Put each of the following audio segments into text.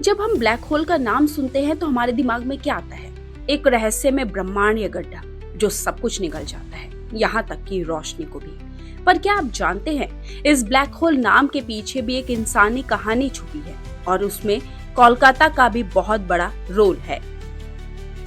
जब हम black hole का नाम सुनते हैं तो हमारे दिमाग में क्या आता है? एक रहस्यमय ब्रह्मांड या गड्ढा जो सब कुछ निगल जाता है, यहाँ तक कि रोशनी को भी। पर क्या आप जानते हैं, इस ब्लैक होल नाम के पीछे भी एक इंसानी कहानी छुपी है और उसमें कोलकाता का भी बहुत बड़ा रोल है।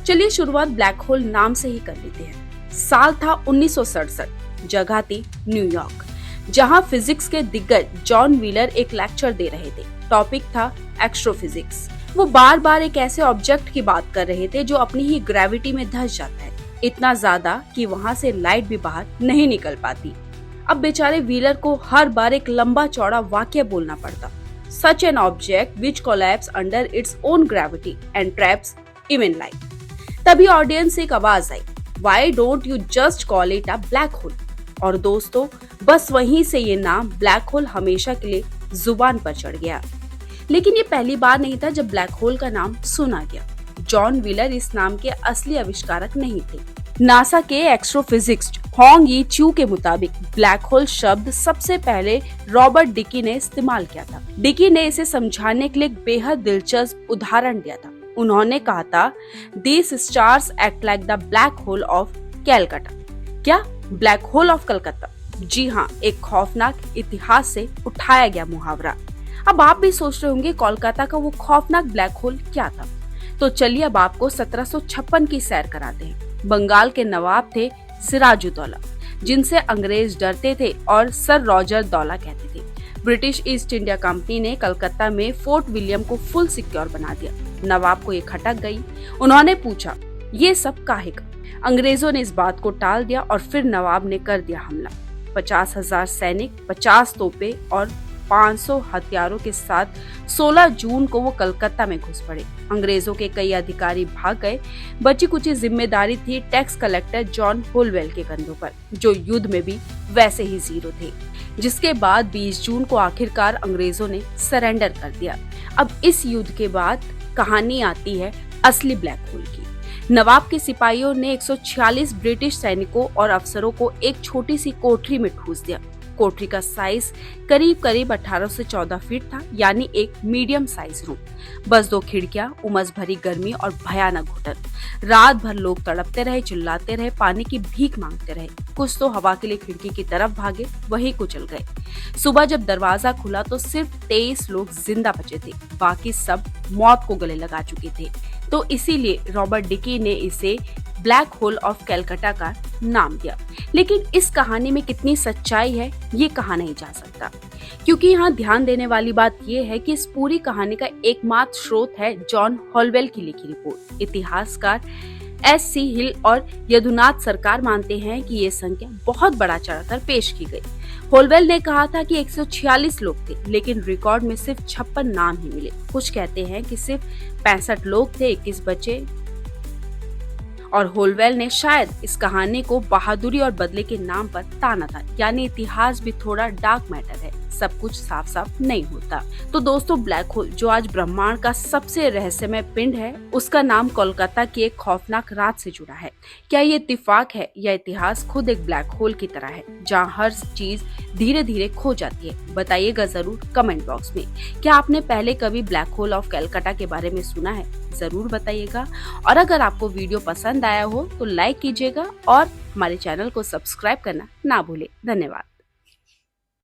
चलिए शुरुआत ब्लैक होल नाम से ही कर लेते हैं। साल था 1967, जगह थी न्यूयॉर्क, जहां फिजिक्स के दिग्गज जॉन व्हीलर एक लेक्चर दे रहे थे। टॉपिक था एस्ट्रोफिजिक्स। वो बार बार एक ऐसे ऑब्जेक्ट की बात कर रहे थे जो अपनी ही ग्रेविटी में धंस जाता है, इतना ज्यादा कि वहां से लाइट भी बाहर नहीं निकल पाती। अब बेचारे व्हीलर को हर बार एक लंबा चौड़ा वाक्य बोलना पड़ता। Such an object which collapse under its own gravity and traps even light. तभी ऑडियंस से एक आवाज आई, why don't you just call it a black hole. और दोस्तों, बस वहीं से ये नाम ब्लैक होल हमेशा के लिए जुबान पर चढ़ गया। लेकिन ये पहली बार नहीं था जब ब्लैक होल का नाम सुना गया। जॉन व्हीलर इस नाम के असली आविष्कारक नहीं थे। नासा के एस्ट्रोफिजिस्ट होंग यी च्यू के मुताबिक ब्लैक होल शब्द सबसे पहले रॉबर्ट डिकी ने इस्तेमाल किया था। डिकी ने इसे समझाने के लिए एक बेहद दिलचस्प उदाहरण दिया था। उन्होंने कहा था, "These stars act like the black hole of Calcutta." क्या ब्लैक होल ऑफ कलकत्ता? जी हाँ, एक खौफनाक इतिहास से उठाया गया मुहावरा। अब आप भी सोच रहे होंगे कोलकाता का वो खौफनाक ब्लैक होल क्या था? तो चलिए अब आपको 1756 की सैर कराते हैं। बंगाल के नवाब थे सिराजुद्दौला, जिनसे अंग्रेज डरते थे और सर रॉजर दौला कहते थे। ब्रिटिश ईस्ट इंडिया कंपनी ने कलकत्ता में फोर्ट विलियम को फुल सिक्योर बना दिया। नवाब को ये खटक गई। उन्होंने पूछा, ये सब काहे का? अंग्रेजों ने इस बात को टाल दिया और फिर नवाब ने कर दिया हमला। 50,000 सैनिक, 50 तोपे और 500 हथियारों के साथ 16 जून को वो कलकत्ता में घुस पड़े। अंग्रेजों के कई अधिकारी भाग गए। बची कुची जिम्मेदारी थी टैक्स कलेक्टर जॉन होलवेल के कंधों पर, जो युद्ध में भी वैसे ही जीरो थे। जिसके बाद 20 जून को आखिरकार अंग्रेजों ने सरेंडर कर दिया। अब इस युद्ध के बाद कहानी आती है असली ब्लैक होल की। नवाब के सिपाहियों ने 146 ब्रिटिश सैनिकों और अफसरों को एक छोटी सी कोठरी में ठूस दिया। कोठरी का साइज करीब करीब 18 से 14 फीट था, यानी एक मीडियम साइज रूम। बस 2 खिड़कियां, उमस भरी गर्मी और भयानक घुटन। रात भर लोग तड़पते रहे, चिल्लाते रहे, पानी की भीख मांगते रहे। कुछ तो हवा के लिए खिड़की की तरफ भागे, वही कुचल गए। सुबह जब दरवाजा खुला तो सिर्फ 23 लोग जिंदा बचे थे, बाकी सब मौत को गले लगा चुके थे। तो इसीलिए रॉबर्ट डिकी ने इसे ब्लैक होल ऑफ कैलकाटा का नाम दिया। लेकिन इस कहानी में कितनी सच्चाई है ये कहा नहीं जा सकता, क्योंकि यहाँ ध्यान देने वाली बात ये है कि इस पूरी कहानी का एकमात्र स्रोत है जॉन होलवेल की लिखी रिपोर्ट। इतिहासकार S.C. हिल और यदुनाथ सरकार मानते हैं कि ये संख्या बहुत बड़ा चढ़ाकर पेश की गई। होलवेल ने कहा था कि 146 लोग थे, लेकिन रिकॉर्ड में सिर्फ 56 नाम ही मिले। कुछ कहते हैं कि सिर्फ 65 लोग थे, 21 बचे। और होलवेल ने शायद इस कहानी को बहादुरी और बदले के नाम पर ताना था। यानी इतिहास भी थोड़ा डार्क मैटर है, सब कुछ साफ साफ नहीं होता। तो दोस्तों, ब्लैक होल जो आज ब्रह्मांड का सबसे रहस्यमय पिंड है, उसका नाम कोलकाता की एक खौफनाक रात से जुड़ा है। क्या ये इत्तेफाक है या इतिहास खुद एक ब्लैक होल की तरह है, जहाँ हर चीज धीरे धीरे खो जाती है? बताइएगा जरूर कमेंट बॉक्स में। क्या आपने पहले कभी ब्लैक होल ऑफ कैलकाटा के बारे में सुना है? जरूर बताइएगा। और अगर आपको वीडियो पसंद आया हो तो लाइक कीजिएगा और हमारे चैनल को सब्सक्राइब करना ना भूले। धन्यवाद।